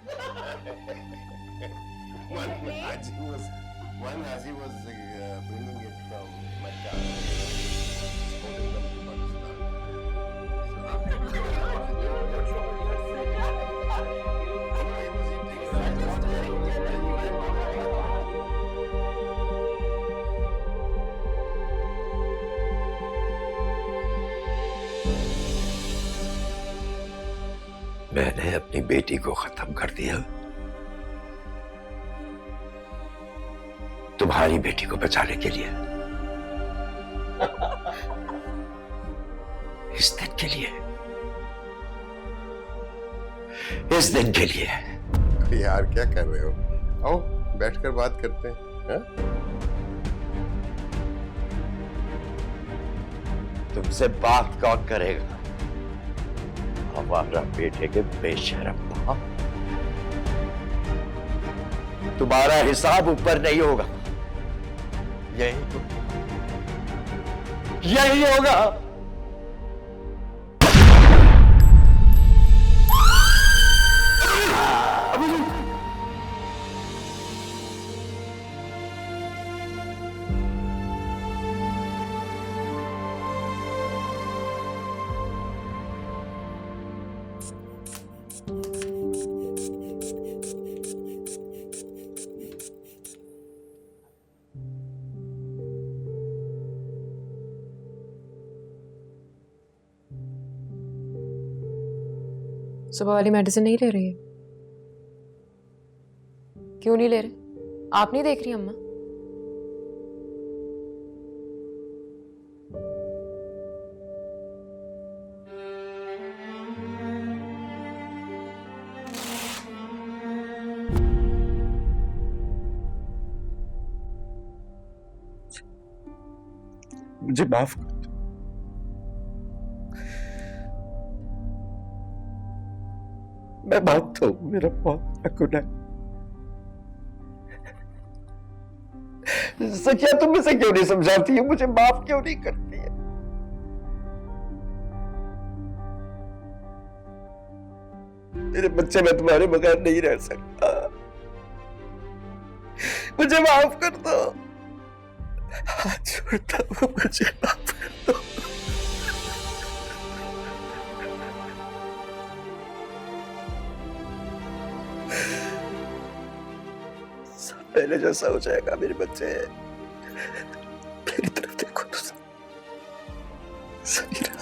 One Haji was bringing it from Mecca, exporting them to मैंने अपनी बेटी को खत्म कर दिया, तुम्हारी बेटी को बचाने के लिए, इस दिन के लिए, इस दिन के लिए। यार क्या कर रहे हो? आओ बैठकर बात करते हैं। हा? तुमसे बात कौन करेगा? हमारा बेटे के बेशरम बाप। तुम्हारा हिसाब ऊपर नहीं होगा, यही होगा। सुबह वाली मेडिसिन नहीं ले रही है? क्यों नहीं ले रहे? आप नहीं देख रही अम्मा? मुझे माफ कर दो। मैं मानता हूं मेरा बहुत बड़ा गुनाह। सचिया तुम इसे क्यों नहीं समझाती है? मुझे माफ क्यों नहीं करती है? मेरे बच्चे, मैं तुम्हारे बगैर नहीं रह सकता। मुझे माफ कर दो, हाथ जोड़ता हूं, मुझे माफ कर दो। सब पहले जैसा हो जाएगा मेरे बच्चे। मेरी तरफ देखो तो समीरा।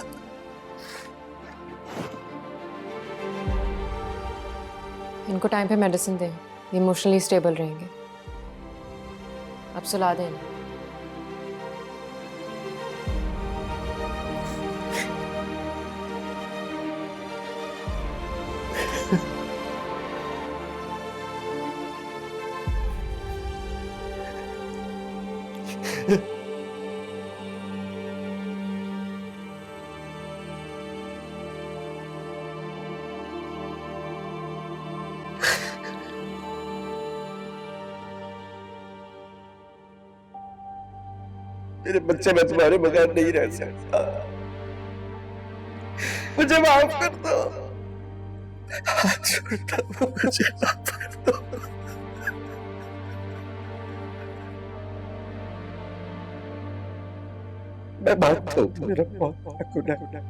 इनको टाइम पे मेडिसिन दें, ये इमोशनली स्टेबल रहेंगे। अब सुला दें इन्हें। मेरे बच्चे, मैं तुम्हारे बगैर नहीं रह सकता। मुझे माफ कर दो, हाथ जोड़ता हूं, मुझे माफ कर दो। मैं मानता हूं मेरा बहुत बड़ा गुनाह।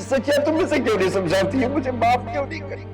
सचिया तुम इसे क्यों नहीं समझाती है? मुझे माफ क्यों नहीं करेंगे?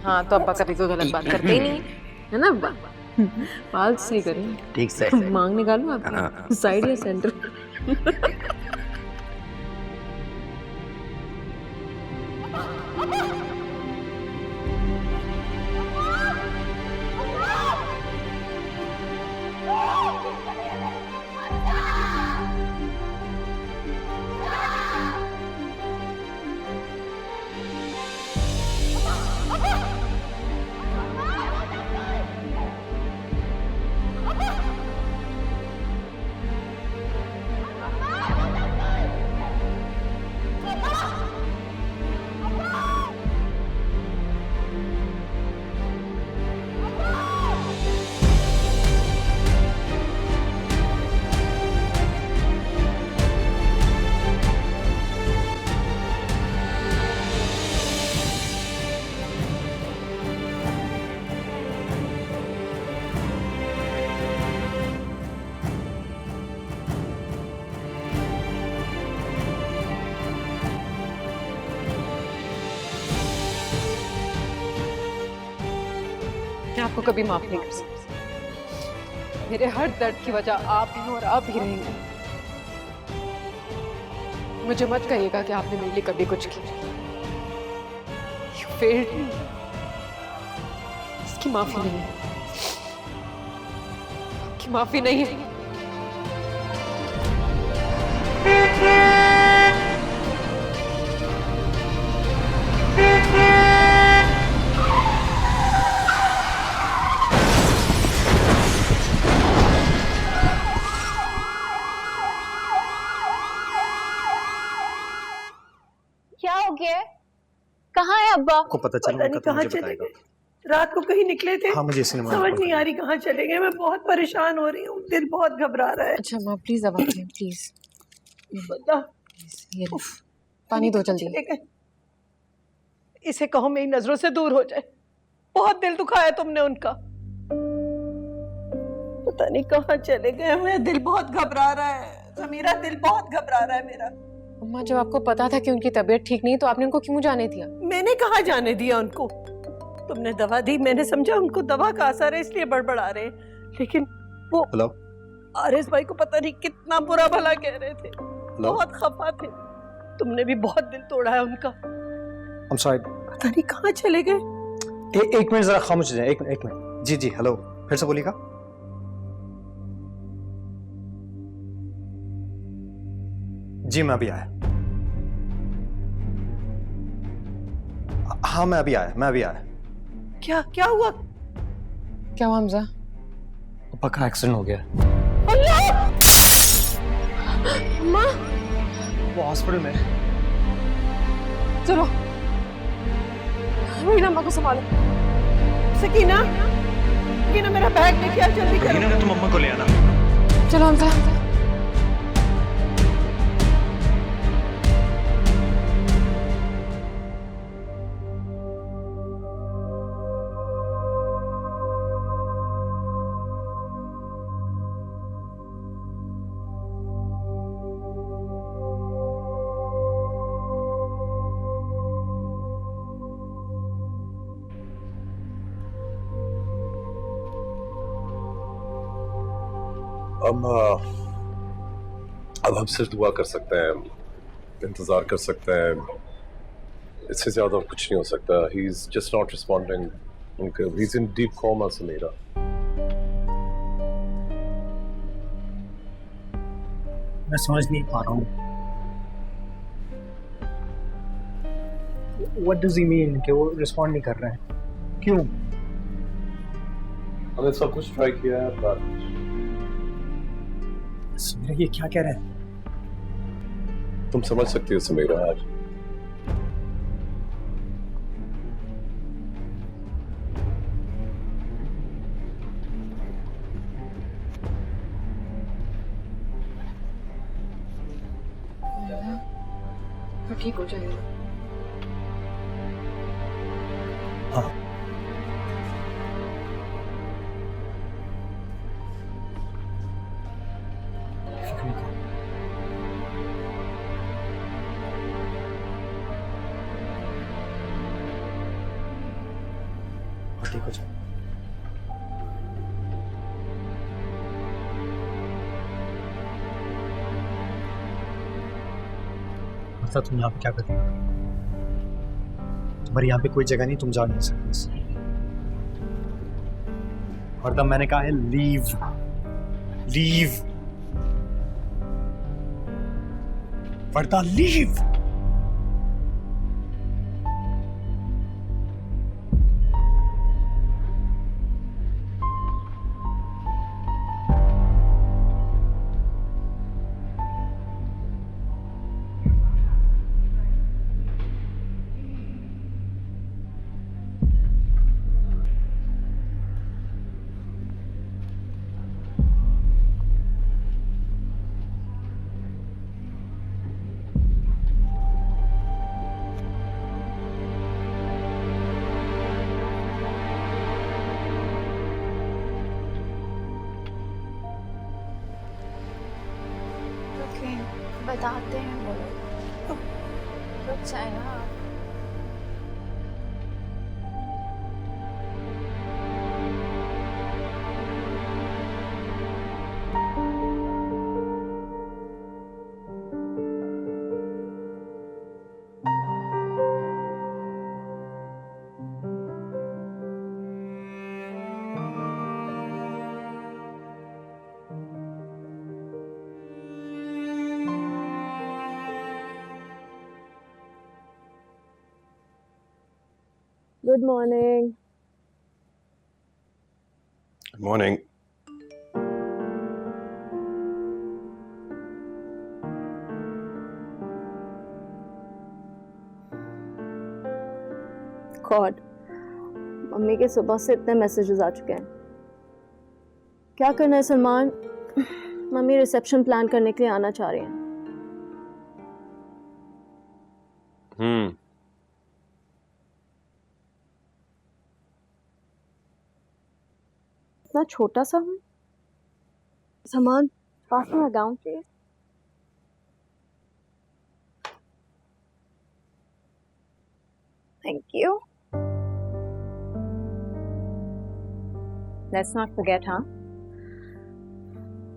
हाँ तो अब्बा कभी कोई गलत बात करते ही नहीं है ना अब्बा? बाल सही करें। ठीक से मांग निकालूं आपकी साइड या सेंटर? मैं आपको कभी माफ नहीं कर सकती। मेरे हर दर्द की वजह आप हैं और आप ही रहेंगे। मुझे मत कहिएगा कि आपने मेरे लिए कभी कुछ किया। You failed me। इसकी माफी नहीं है, आपकी माफी नहीं है। क्या हो गया है? कहाँ है अब्बा? को पता चला नहीं कहाँ चले गए। रात को कहीं निकले थे। हाँ मुझे सिनेमा समझ नहीं आ रही कहाँ चले गए। मैं बहुत परेशान हो रही हूँ, दिल बहुत घबरा रहा है। अच्छा माँ प्लीज दवा दें प्लीज। बता ये लो, पानी दो जल्दी। चले गए। इसे कहो मेरी नजरों से दूर हो जाए। बहुत दिल दुखाया तुमने उनका। पता नहीं कहाँ चले गए। मेरा दिल बहुत घबरा रहा है समीरा, दिल बहुत घबरा रहा है मेरा। अम्मा जब आपको पता था कि उनकी तबीयत ठीक नहीं तो आपने उनको क्यों जाने दिया? मैंने कहाँ जाने दिया उनको। तुमने दवा दी, मैंने समझा उनको दवा का असर है इसलिए बड़बड़ा रहे, लेकिन वो हेलो आरिस भाई को पता नहीं कितना बुरा भला कह रहे थे। बहुत खफा थे। तुमने भी बहुत दिल तोड़ा है उनका। I'm sorry। पता नहीं कहाँ चले गए। एक मिनट जरा खामोश हो जाए। एक मिनट। जी जी हेलो, फिर से बोलिएगा। जी मैं अभी आया। हाँ मैं अभी आया। क्या क्या हुआ? क्या हुआ हमजा? पक्का एक्सीडेंट हो गया। अल्लाह! माँ वो हॉस्पिटल में। चलो मीना अम्मा को संभालो। सकीना, सकीना मेरा बैग लेके आ जल्दी करो। तुम अम्मा को ले आना। चलो हमजा। अब हम सिर्फ दुआ कर सकते हैं, इंतजार कर सकते हैं। इससे ज्यादा कुछ नहीं हो सकता। He is just not responding. He is in deep coma Sameera. मैं समझ नहीं पा रहा हूँ। What does he mean कि वो रिस्पॉन्ड नहीं कर रहे हैं? क्यों? हमने सब कुछ ट्राई किया है पर समीरा ये क्या कह रहे हैं? तुम समझ सकती हो समीरा। आज तो ठीक हो जाएगा। हाँ ठीक हो जाएगा। मतलब तुम यहाँ पे क्या कर रही हो? तुम्हारी यहाँ पे कोई जगह नहीं, तुम जा नहीं सकते। और तब मैंने कहा है लीव, लीव, वर्दा लीव। बताते हैं बोलो, रुक जाए ना। Good morning. Good morning. God, mummy के सुबह से इतने मैसेजेस आ चुके हैं। क्या करना है सलमान? मम्मी रिसेप्शन प्लान करने के लिए आना चाह रही हैं। इतना छोटा सा हूँ, सामान पास में लगाऊं please. Thank you. Let's not forget, हाँ,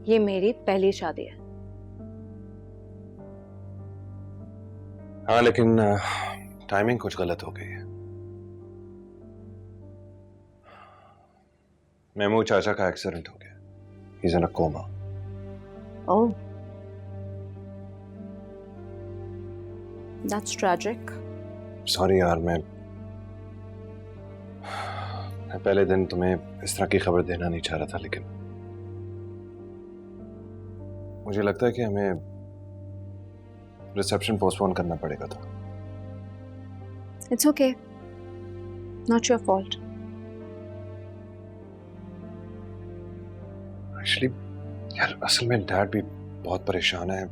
ये मेरी पहली शादी है। हाँ, लेकिन टाइमिंग कुछ गलत हो गई है। मेमू चाचा का एक्सीडेंट हो गया। He's in a coma. Oh, that's tragic. Sorry यार, मैं पहले दिन तुम्हें इस तरह की खबर देना नहीं चाह रहा था, लेकिन मुझे लगता है कि हमें रिसेप्शन पोस्टपोन करना पड़ेगा था। It's okay. Not your fault. Actually यार, असल में डैड भी बहुत परेशान है।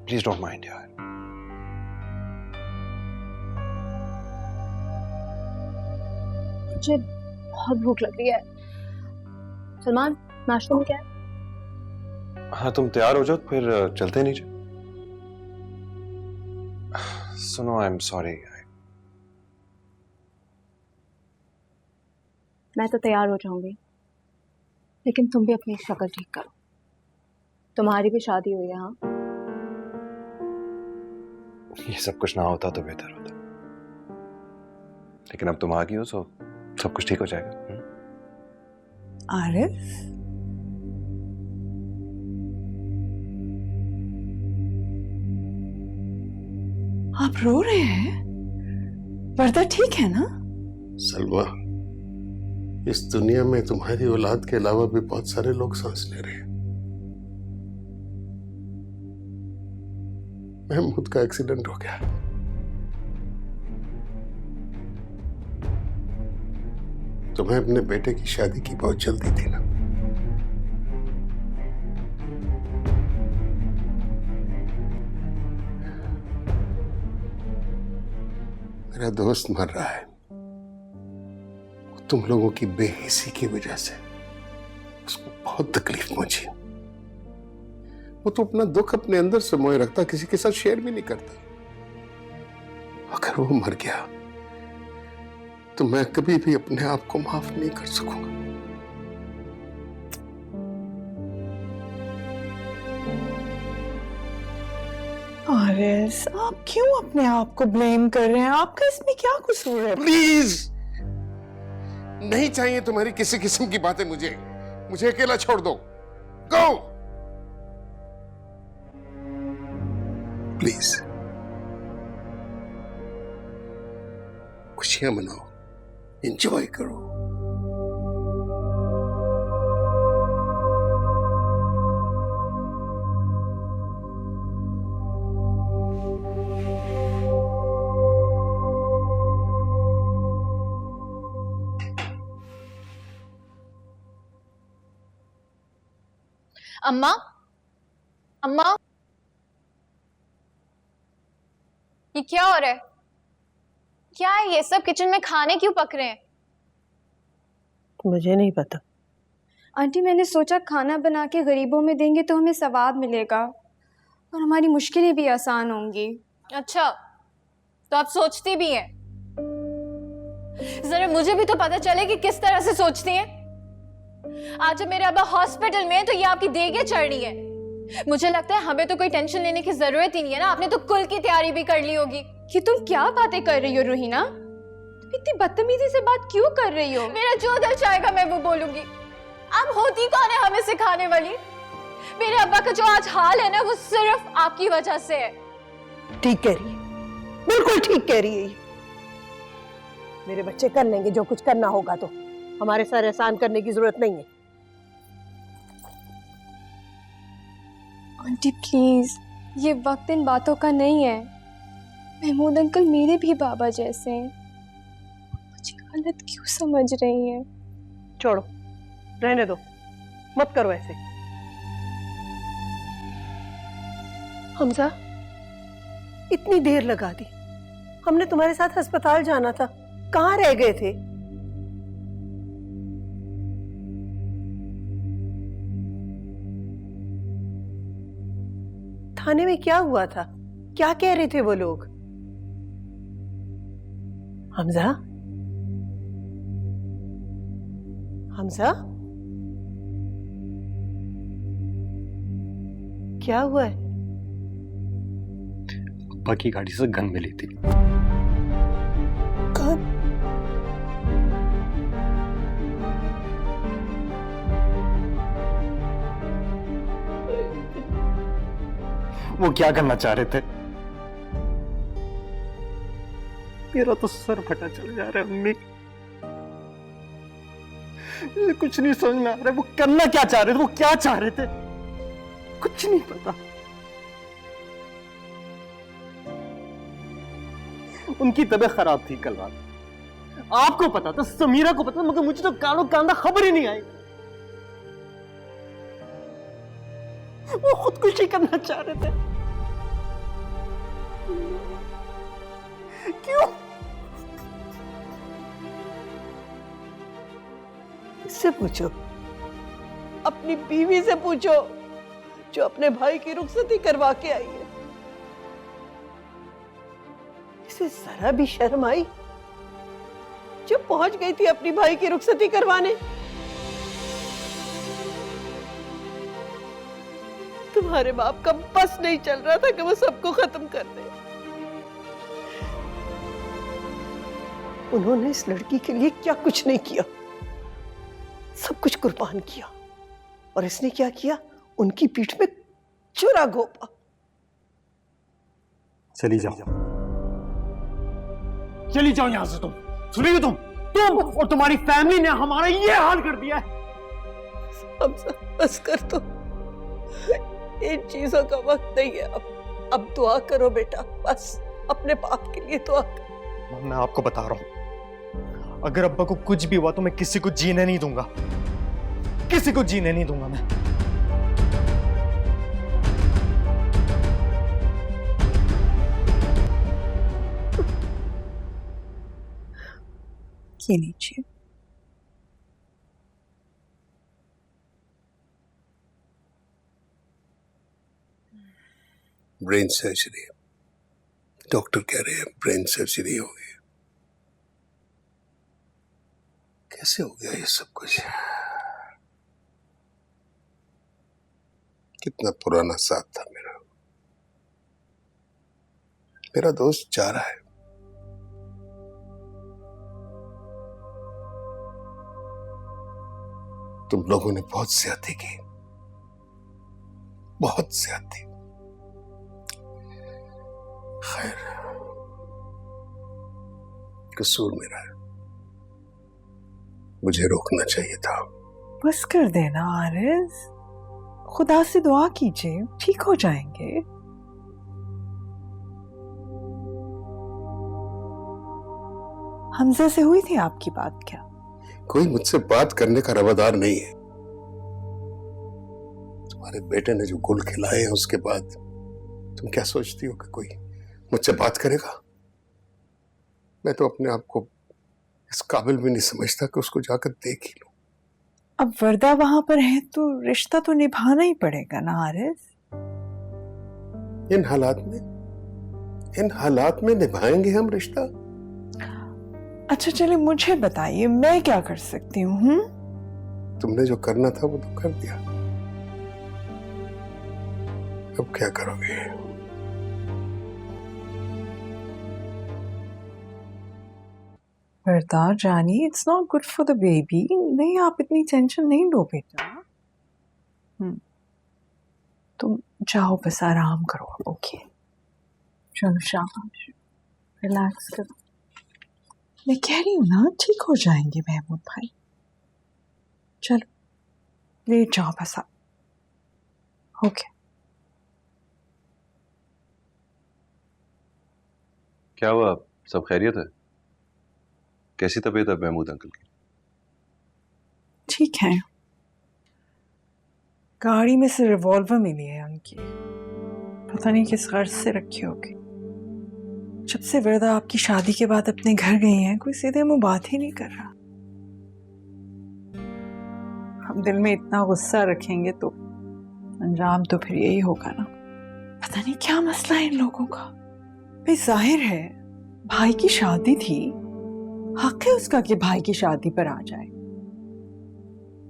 प्लीज डोंट माइंड यार। मुझे बहुत भूख लग रही है। सलमान, नाश्ते में क्या है? हाँ, तुम तैयार हो जाओ, फिर चलते नीचे। सुनो, आई एम सॉरी। मैं तो तैयार हो जाऊंगी, लेकिन तुम भी अपनी शक्ल ठीक करो। तुम्हारी भी शादी हुई है। हाँ, ये सब कुछ ना होता तो बेहतर होता, लेकिन अब तुम आ गई हो, तो सब कुछ ठीक हो जाएगा। आरिफ, आप रो रहे हैं? वर्दा ठीक है ना? सलवा, इस दुनिया में तुम्हारी औलाद के अलावा भी बहुत सारे लोग सांस ले रहे हैं। महमूद का एक्सीडेंट हो गया। तुम्हें अपने बेटे की शादी की बहुत जल्दी थी ना। मेरा दोस्त मर रहा है, तुम लोगों की बेहिसी की वजह से उसको बहुत तकलीफ पहुंची। वो तो अपना दुख अपने अंदर समोए रखता, किसी के साथ शेयर भी नहीं करता। अगर वो मर गया तो मैं कभी भी अपने आप को माफ नहीं कर सकूंगा। आरिस, आप क्यों अपने आप को ब्लेम कर रहे हैं? आपका इसमें क्या कसूर है? प्लीज, नहीं चाहिए तुम्हारी किसी किस्म की बातें। मुझे अकेला छोड़ दो। Go please. खुशियां मनाओ, एंजॉय करो। अम्मा, अम्मा, ये क्या हो रहा है? क्या है ये सब? किचन में खाने क्यों पक रहे हैं? मुझे नहीं पता। आंटी, मैंने सोचा खाना बना के गरीबों में देंगे तो हमें सवाब मिलेगा और हमारी मुश्किलें भी आसान होंगी। अच्छा, तो आप सोचती भी हैं? जरा मुझे भी तो पता चले कि किस तरह से सोचती हैं। आज जब मेरे अब्बा हॉस्पिटल में हैं तो ये आपकी देगे चढ़ रही है। मुझे लगता है हमें तो कोई टेंशन लेने की जरूरत ही नहीं है ना। आपने तो कुल की तैयारी भी कर ली होगी। कि तुम क्या बातें कर रही हो रोहिना? तुम इतनी बदतमीजी से बात क्यों कर रही हो? मेरा जो दिल चाहेगा मैं वो बोलूंगी। आप होती कौन है हमें सिखाने वाली? मेरे अब्बा का जो आज हाल है ना, वो सिर्फ आपकी वजह से है। ठीक कह रही है, बिल्कुल ठीक कह रही है ये। मेरे बच्चे कर लेंगे जो कुछ करना होगा, तो हमारे सर एहसान करने की जरूरत नहीं है। आंटी प्लीज, ये वक्त इन बातों का नहीं है। महमूद अंकल मेरे भी बाबा जैसे हैं। मुझे गलत क्यों समझ रही हैं? छोड़ो, रहने दो, मत करो ऐसे। हमजा, इतनी देर लगा दी। हमने तुम्हारे साथ अस्पताल जाना था, कहाँ रह गए थे? थाने में क्या हुआ था? क्या कह रहे थे वो लोग? हमजा, हमजा, क्या हुआ है? अब्बा की गाड़ी से गन मिली थी। गन? वो क्या करना चाह रहे थे? मेरा तो सर फटा चल जा रहा है अम्मी। मुझे कुछ नहीं समझ में आ रहा है, वो करना क्या चाह रहे थे? वो क्या चाह रहे थे? कुछ नहीं पता। उनकी तबीयत खराब थी कल रात। आपको पता था, समीरा को पता था, मगर मुझे तो कानो कांदा खबर ही नहीं आई। वो खुदकुशी करना चाह रहे थे। क्यों? इससे पूछो, अपनी बीवी से पूछो जो अपने भाई की रुखसती करवा के आई है। इसे जरा भी शर्म आई जब पहुंच गई थी अपनी भाई की रुखसती करवाने? तुम्हारे बाप का बस नहीं चल रहा था कि वो सबको खत्म कर दे। उन्होंने इस लड़की के लिए क्या कुछ नहीं किया, सब कुछ कुर्बान किया। और इसने क्या किया? उनकी पीठ में चुरा घोंपा। चली जाओ, चली जाओ यहां से। तुम सुनिए, तुम और तुम्हारी फैमिली ने हमारा ये हाल कर दिया है। बस कर दो, इन चीजों का वक्त नहीं है। अब दुआ करो बेटा, बस अपने बाप के लिए दुआ करो। मैं आपको बता रहा हूं, अगर अब्बा को कुछ भी हुआ तो मैं किसी को जीने नहीं दूंगा, किसी को जीने नहीं दूंगा मैं। ये लीजिए। ब्रेन सर्जरी, डॉक्टर कह रहे हैं ब्रेन सर्जरी हो गई। कैसे हो गया ये सब कुछ? कितना पुराना साथ था मेरा। मेरा दोस्त जा रहा है। तुम लोगों ने बहुत ज्यादती की, बहुत ज्यादती। खैर, कसूर मेरा है, मुझे रोकना चाहिए था। बस कर देना आरिस, खुदा से दुआ कीजिए, ठीक हो जाएंगे। हमजा से हुई थी आपकी बात क्या? कोई मुझसे बात करने का रवादार नहीं है। तुम्हारे बेटे ने जो गुल खिलाए हैं उसके बाद तुम क्या सोचती हो कि कोई मुझसे बात करेगा? मैं तो अपने आप को इस काबिल भी नहीं समझता कि उसको जाकर देख ही लूं। अब वर्दा वहां पर है तो रिश्ता तो निभाना ही पड़ेगा ना आरिस। इन हालात में निभाएंगे हम रिश्ता? अच्छा चलिए मुझे बताइए, मैं क्या कर सकती हूँ? तुमने जो करना था वो तो कर दिया, अब क्या करोगे? वर्दा जानी, it's not good for the baby. नहीं, आप इतनी टेंशन नहीं लो बेटा। तुम जाओ, बस आराम करो अब। ओके चलो शाबाश, रिलैक्स करो। मैं कह रही हूँ ना, ठीक हो जाएंगे महमूद भाई। चलो लेट जाओ बस आप। ओके। क्या हुआ, सब खैरियत है? कैसी तबीयत है महमूद अंकल की? ठीक है, गाड़ी में से रिवॉल्वर मिली है उनकी, पता नहीं किस गर्ज से रखी होगी। जब से वर्दा आपकी शादी के बाद अपने घर गई हैं, कोई सीधे मुंह बात ही नहीं कर रहा। हम दिल में इतना गुस्सा रखेंगे तो अंजाम तो फिर यही होगा ना। पता नहीं क्या मसला है इन लोगों का। भाई जाहिर है भाई की शादी थी, हक है उसका कि भाई की शादी पर आ जाए।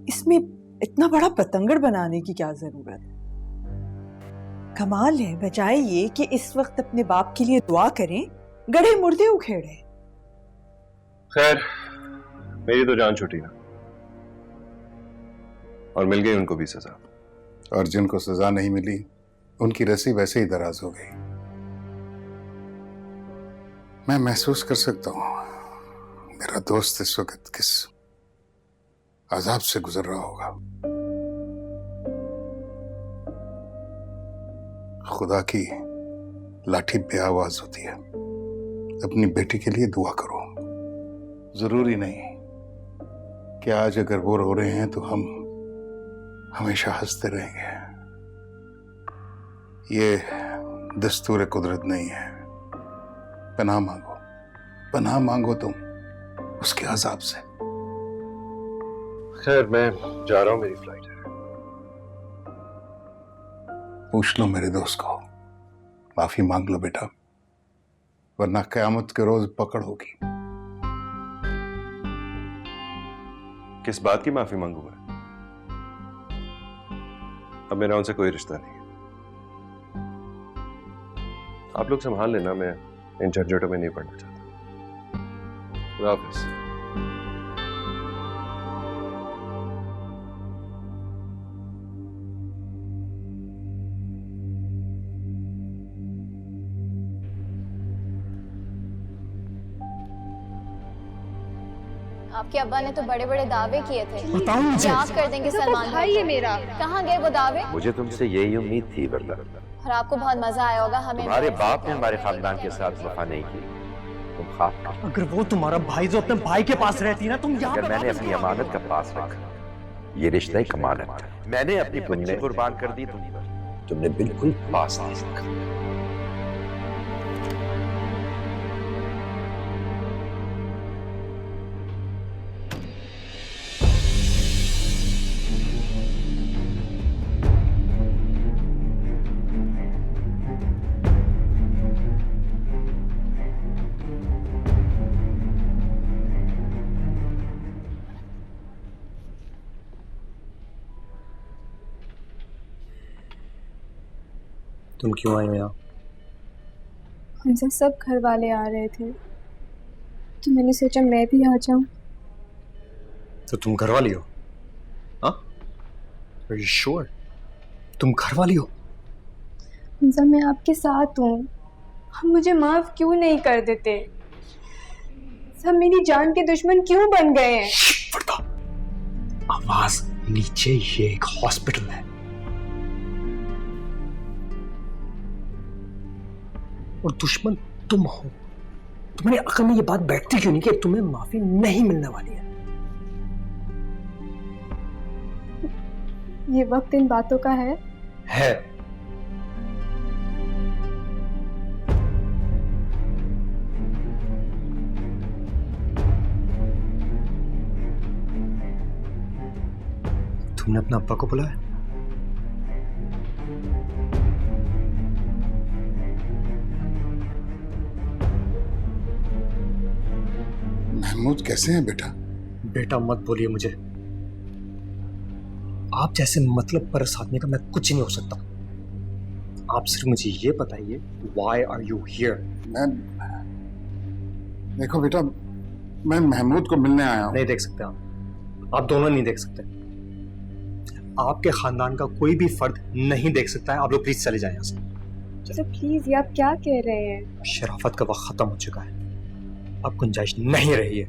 इसमें इतना बड़ा पतंगड़ बनाने की क्या जरूरत है? कमाल है, बजाय ये कि इस वक्त अपने बाप के लिए दुआ करें, गड़े मुर्दे उखेड़े। खैर, मेरी तो जान छूटी ना, और मिल गई उनको भी सजा। और जिनको सजा नहीं मिली उनकी रस्सी वैसे ही दराज हो गई। मैं महसूस कर सकता हूं मेरा दोस्त इस वक्त किस अजाब से गुजर रहा होगा। खुदा की लाठी बेआवाज होती है। अपनी बेटी के लिए दुआ करो। जरूरी नहीं कि आज अगर वो रो रहे हैं तो हम हमेशा हंसते रहेंगे। ये दस्तूर कुदरत नहीं है। पनाह मांगो तुम उसके अजाब से। खैर, मैं जा रहा हूं, मेरी फ्लाइट है। पूछ लो मेरे दोस्त को, माफी मांग लो बेटा, वरना कयामत के रोज पकड़ होगी। किस बात की माफी मांगू मैं? अब मेरा उनसे कोई रिश्ता नहीं है। आप लोग संभाल लेना, मैं इन झंझटों में नहीं पड़ना चाहता। खुदा हाफिज। आपके अब्बा ने तो बड़े बड़े दावे किए थे, बताओ मुझे। आप कर देंगे सलमान भाई है मेरा। कहाँ गए वो दावे? मुझे तुमसे यही उम्मीद थी वर्दा। और आपको बहुत मजा आया होगा हमें। तुम्हारे बाप ने हमारे खानदान के साथ वफा नहीं की, तुम खाफ कर। अगर वो तुम्हारा भाई जो अपने भाई के पास रहती ना, तुम यहाँ अगर मैंने अपनी अमानत का पास रखा, ये रिश्ता एक अमानत था। मैंने अपनी बच्ची कुर्बान कर दी, तुमने बिल्कुल पास नहीं रखा। तुम क्यों आई हो यहाँ? हमसे सब घर वाले आ रहे थे तो मैंने सोचा मैं भी आ जाऊं। तो तुम घर वाली हो? हाँ? Are you sure? तुम घर वाली हो? हमजा मैं आपके साथ हूँ, हम मुझे माफ क्यों नहीं कर देते? सब मेरी जान के दुश्मन क्यों बन गए हैं? वर्दा, आवाज नीचे, ये एक हॉस्पिटल है। और दुश्मन तुम हो। तुम्हारी अकल में ये बात बैठती क्यों नहीं कि तुम्हें माफी नहीं मिलने वाली है? ये वक्त इन बातों का है। तुमने अपने अब्बा को बुलाया? महमूद कैसे हैं बेटा? बेटा मत बोलिए मुझे। आप जैसे मतलब परस आदमी का मैं कुछ नहीं हो सकता। आप सिर्फ मुझे ये बताइए, why are you here? देखो बेटा, मैं महमूद को मिलने आया हूँ। नहीं देख सकते आप दोनों नहीं देख सकते। आपके खानदान का कोई भी फर्द नहीं देख सकता है। आप लोग प्लीज चले जाएं यहाँ से। तो प्लीज, ये आप क्या कह रहे हैं? शराफत का वक्त खत्म हो चुका है, अब गुंजाइश नहीं रही है।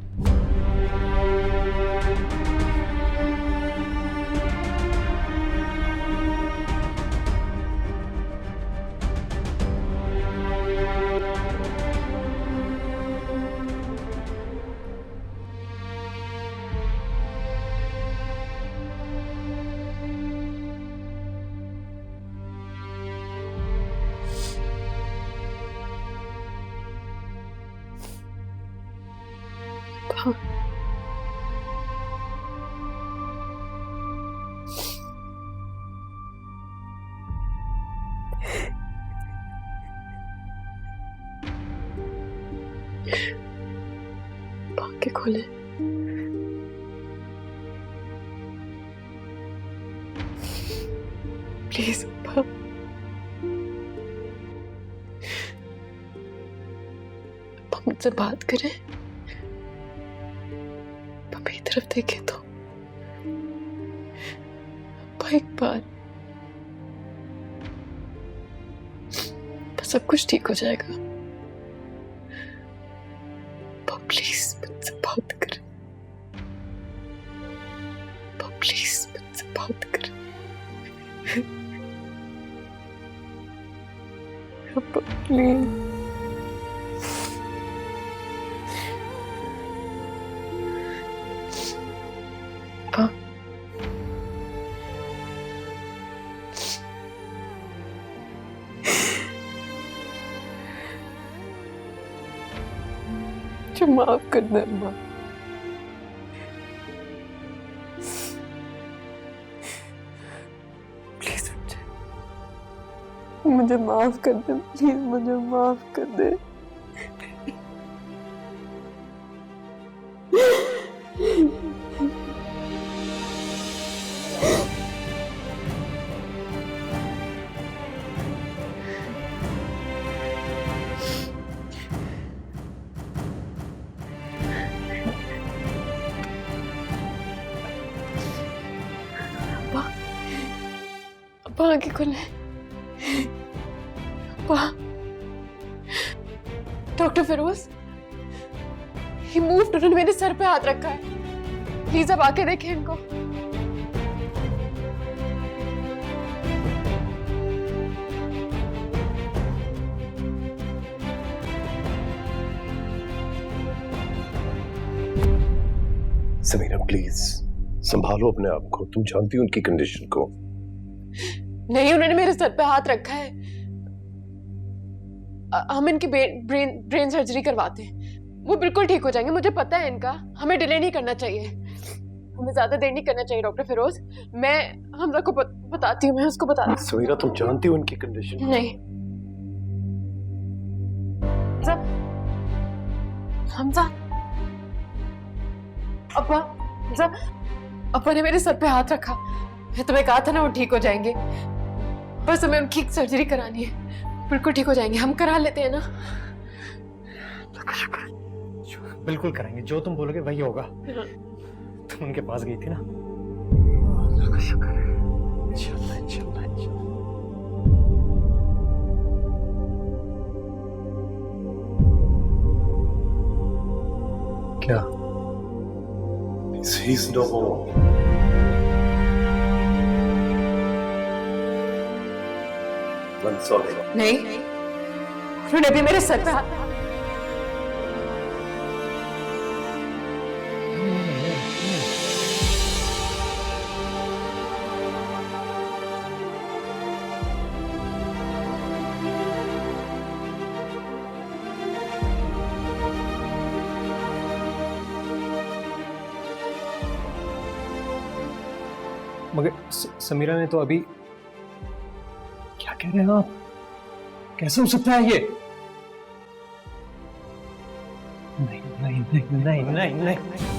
आंखें खोले। प्लीज अब्बा, अब्बा मुझसे बात करें। अब्बा मेरी तरफ देखे तो। अब्बा एक बार, सब कुछ ठीक हो जाएगा। प्लीज मुझसे बात कर। प्लीज मुझसे बात कर। प्लीज। माफ कर दे अम्मा। प्लीज मुझे माफ कर दे। प्लीज मुझे माफ कर दे। आंखें खोले। डॉक्टर फिरोज, ही मूव्ड, उन्होंने मेरे सर पे हाथ रखा है। प्लीज अब आके देखें इनको। समीरा प्लीज संभालो अपने आप को, तुम जानती हो उनकी कंडीशन को। नहीं, उन्होंने मेरे सर पे हाथ रखा है। हम इनकी ब्रेन सर्जरी करवाते हैं, वो बिल्कुल ठीक हो जाएंगे। मुझे पता है इनका। हमें डिले नहीं करना चाहिए, हमें ज्यादा देर नहीं करना चाहिए। डॉक्टर फिरोज, मैं हमजा को बताती हूँ, मैं उसको बताती हूँ। समीरा तुम जानती हो उनकी कंडीशन। नहीं हमजा, अब्बा ने मेरे सर पे हाथ रखा। मैं तुम्हें कहा था ना वो ठीक हो जाएंगे। बस हमें उनकी सर्जरी करानी है, बिल्कुल ठीक हो जाएंगे। हम करा लेते हैं ना? बिल्कुल कराएंगे, जो तुम बोलोगे वही होगा। तुम उनके पास गई थी ना? इंशाल्लाह इंशाल्लाह इंशाल्लाह। क्या? He's no more. I'm sorry. नहीं, उन्होंने अभी मेरे सर पे हाथ मगर समीरा ने तो अभी, क्या कह रहे हैं आप? कैसे हो सकता है ये? नहीं नहीं नहीं नहीं नहीं नहीं।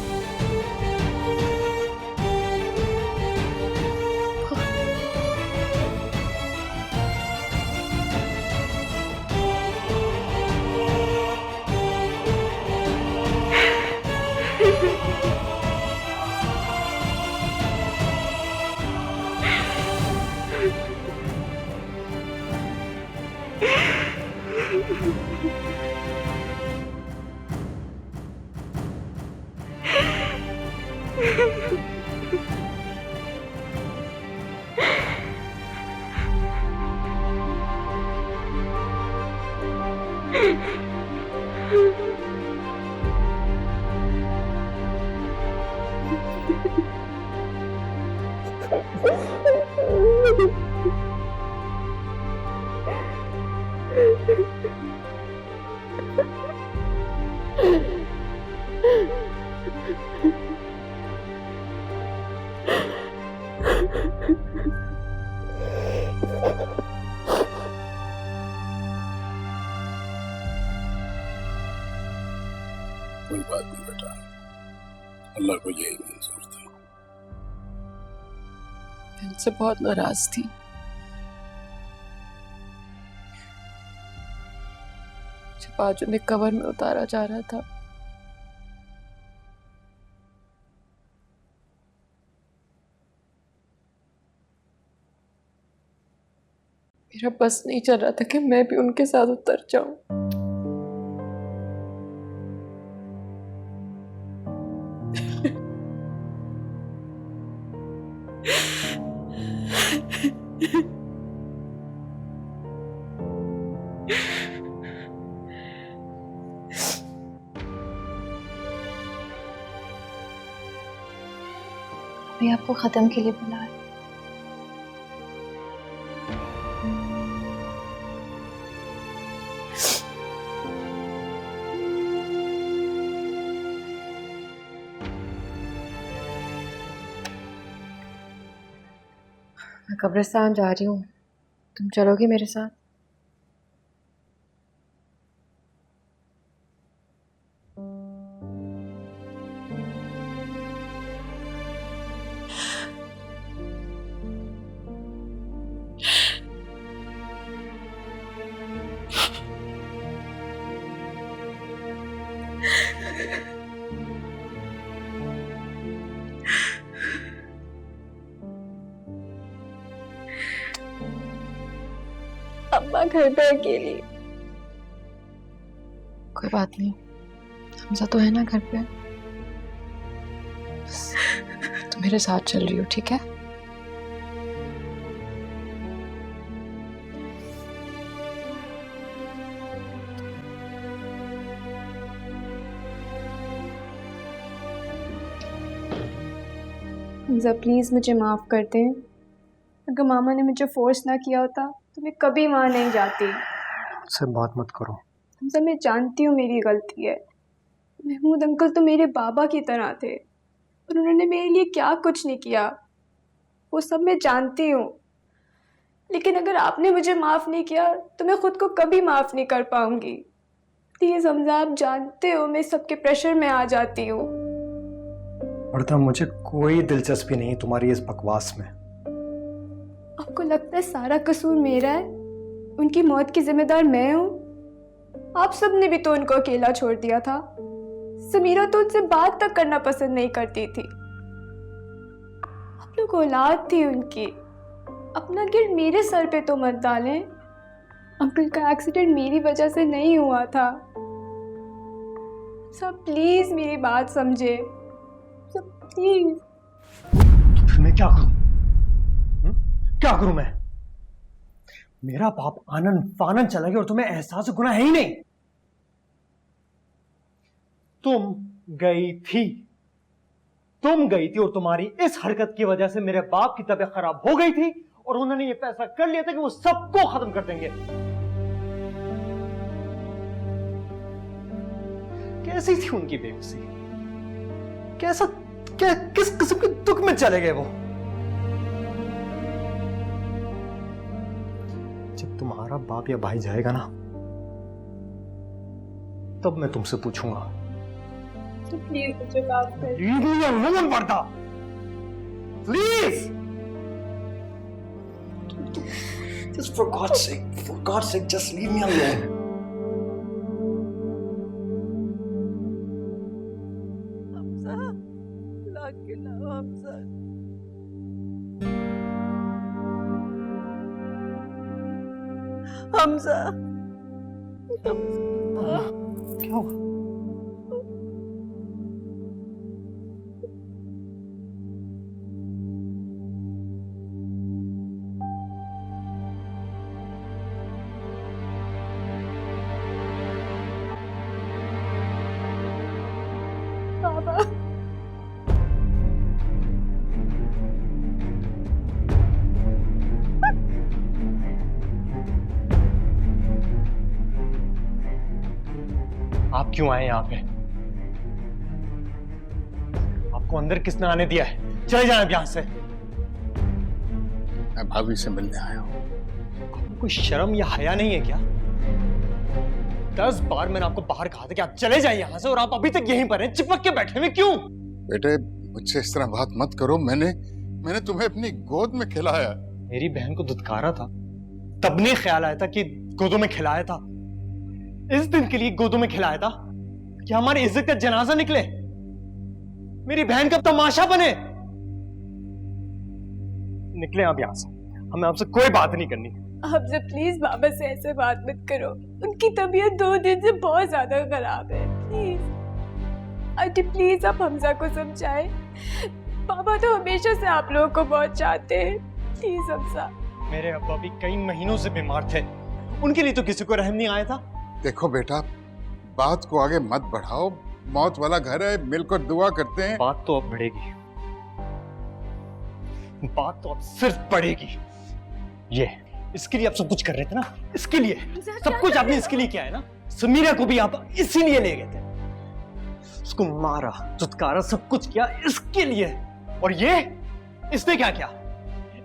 कोई बात नहीं बेटा, अल्लाह को यही मंजूर था। मैं उनसे बहुत नाराज थी। जब आज उन्हें कवर में उतारा जा रहा था, मेरा बस नहीं चल रहा था कि मैं भी उनके साथ उतर जाऊं। मैं आपको खत्म के लिए बुला रही हूं। मैं कब्रिस्तान जा रही हूँ, तुम चलोगी मेरे साथ? अम्मा घर पे अकेली। कोई बात नहीं, हमजा तो है ना घर पे। बस तुम मेरे साथ चल रही हो, ठीक है? हमजा प्लीज मुझे माफ कर दें। अगर मामा ने मुझे फोर्स ना किया होता तो मैं कभी वहाँ नहीं जाती। से बात मत करो। हमजा मैं जानती हूँ मेरी गलती है। महमूद अंकल तो मेरे बाबा की तरह थे और उन्होंने मेरे लिए क्या कुछ नहीं किया, वो सब मैं जानती हूँ। लेकिन अगर आपने मुझे माफ़ नहीं किया तो मैं खुद को कभी माफ़ नहीं कर पाऊंगी। प्लीज़ हमजा, आप जानते हो मैं सबके प्रेशर में आ जाती हूँ। और मुझे कोई दिलचस्पी नहीं तुम्हारी इस बकवास में। आपको लगता है सारा कसूर मेरा है? उनकी मौत की जिम्मेदार मैं हूँ? आप सबने भी तो उनको अकेला छोड़ दिया था। समीरा तो उनसे बात तक करना पसंद नहीं करती थी। आप लोग औलाद थी उनकी। अपना गिल्ट मेरे सर पे तो मत डालें। अंकल का एक्सीडेंट मेरी वजह से नहीं हुआ था। सब प्लीज मेरी बात समझे, सब प्लीज। तो फिर मैं क्या करूं? क्या करूं मैं? मेरा बाप आनंद फानन चला गया और तुम्हें एहसास गुनाह है ही नहीं। तुम गई थी और तुम्हारी इस हरकत की वजह से मेरे बाप की तबीयत खराब हो गई थी और उन्होंने ये फैसला कर लिया था कि वो सबको खत्म कर देंगे। कैसी थी उनकी बेबसी? किस किस्म के दुख में चले गए वो? जब तुम्हारा बाप या भाई जाएगा ना, तब मैं तुमसे पूछूंगा। तो प्लीज मुझे माफ कर। Leave me alone, Warda. Please! Just for God's sake, just leave me alone. Hamza, ला के लाओ हमजा। हमजा, क्या हुआ? बाबा, आप क्यों आए यहाँ पे? आपको अंदर किसने आने दिया है? चले जाए अब यहां से। मैं भाभी से मिलने आया हूँ। आपको कोई शर्म या हया नहीं है क्या? 10 बार मैंने आपको बाहर कहा था कि आप चले जाइए यहां से और आप अभी तक यहीं पर हैं, चिपक के बैठे हुए क्यों? बेटे, मुझसे इस तरह बात मत करो। मैंने तुम्हें अपनी गोद में खिलाया। मेरी बहन को दुत्कारा था, तब नहीं ख्याल आया था कि गोदों में खिलाया था। इस दिन के लिए गोदों में खिलाया था कि हमारी इज्जत का जनाजा निकले, मेरी बहन का तमाशा बने। निकले आप यहां से, हमें आपसे कोई बात नहीं करनी। हमसे प्लीज बाबा से ऐसे बात मत करो। उनकी तबीयत 2 दिन से बहुत ज्यादा खराब है। प्लीज आंटी, प्लीज आप हमजा को समझाएं। बाबा तो हमेशा से आप लोगों को बहुत चाहते हैं। प्लीज हमजा। मेरे अब्बा भी कई महीनों से बीमार थे, उनके लिए तो किसी को रहम नहीं आया था। देखो बेटा, बात को आगे मत बढ़ाओ। मौत वाला घर है, मिलकर दुआ करते हैं। बात तो अब बढ़ेगी, बात तो अब सिर्फ बढ़ेगी। ये इसके लिए आप सब कुछ कर रहे थे ना, इसके लिए सब कुछ आपने इसके लिए किया है ना। समीरा को भी आप इसीलिए ले गए थे, उसको मारा, दुत्कारा, सब कुछ किया इसके लिए। और ये इसने क्या किया?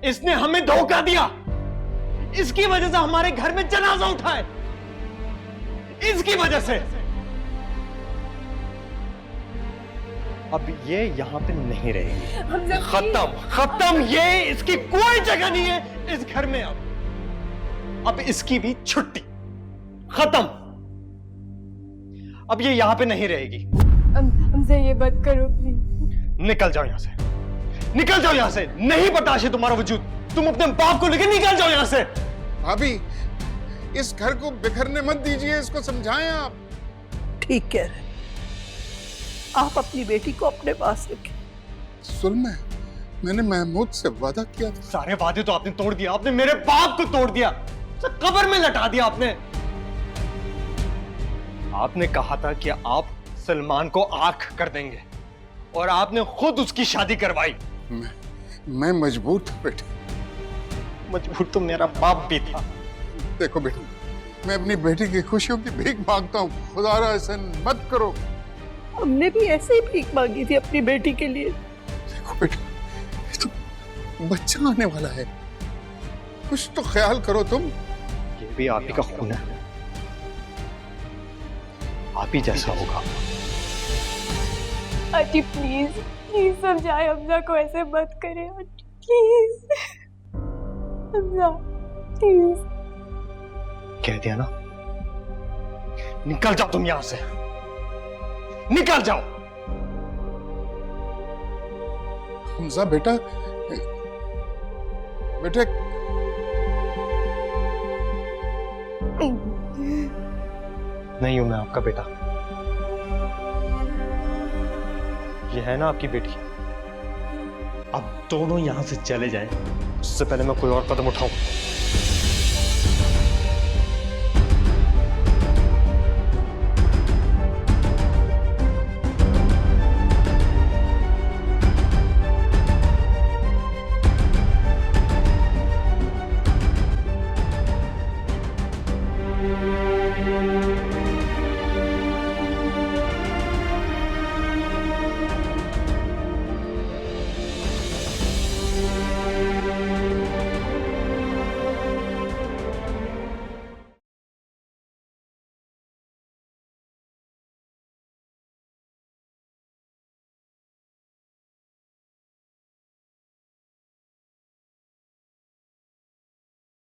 इसने हमें धोखा दिया। इसकी वजह से हमारे घर में जनाजा उठा है, इसकी वजह से। अब ये यहां पे नहीं रहेगी। खत्म। ये इसकी कोई जगह नहीं है इस घर में। अब इसकी भी छुट्टी, खत्म। अब ये यहां पे नहीं रहेगी। हमसे ये बात करो प्लीज। निकल जाओ यहां से, निकल जाओ यहां से। नहीं बर्दाश्त है तुम्हारा वजूद। तुम अपने बाप को लेकर निकल जाओ यहां से। भाभी, इस घर को बिखरने मत दीजिए, इसको समझाएं आप। ठीक कह रहे, आप अपनी बेटी को अपने पास रखें। सुन, मैंने महमूद से वादा किया था। सारे वादे तो आपने तोड़ दिया, आपने मेरे बाप को तोड़ दिया, कब्र में लटा दिया आपने। आपने कहा था कि आप सलमान को आंख कर देंगे और आपने खुद उसकी शादी करवाई। मैं मजबूर था बेटे। मजबूर तो मेरा बाप भी था। देखो बेटा, मैं अपनी बेटी की खुशियों की भीख मांगता हूँ। खुदारा ऐसा मत करो। हमने भी ऐसे ही भीख मांगी थी अपनी बेटी के लिए। देखो बेटा, तो बच्चा आने वाला है, कुछ तो ख्याल करो तुम। ये भी आप ही का खून है, आप ही जैसा होगा। आंटी प्लीज, प्लीज समझाए हमजा को, ऐसे मत करें आंटी, प्लीज। हमजा प्लीज। कह दिया ना, निकल जाओ तुम यहां से, निकल जाओ। हमजा बेटा, बेटे नहीं हूं मैं आपका बेटा, ये है ना आपकी बेटी। अब दोनों यहां से चले जाएं, उससे पहले मैं कोई और कदम उठाऊं।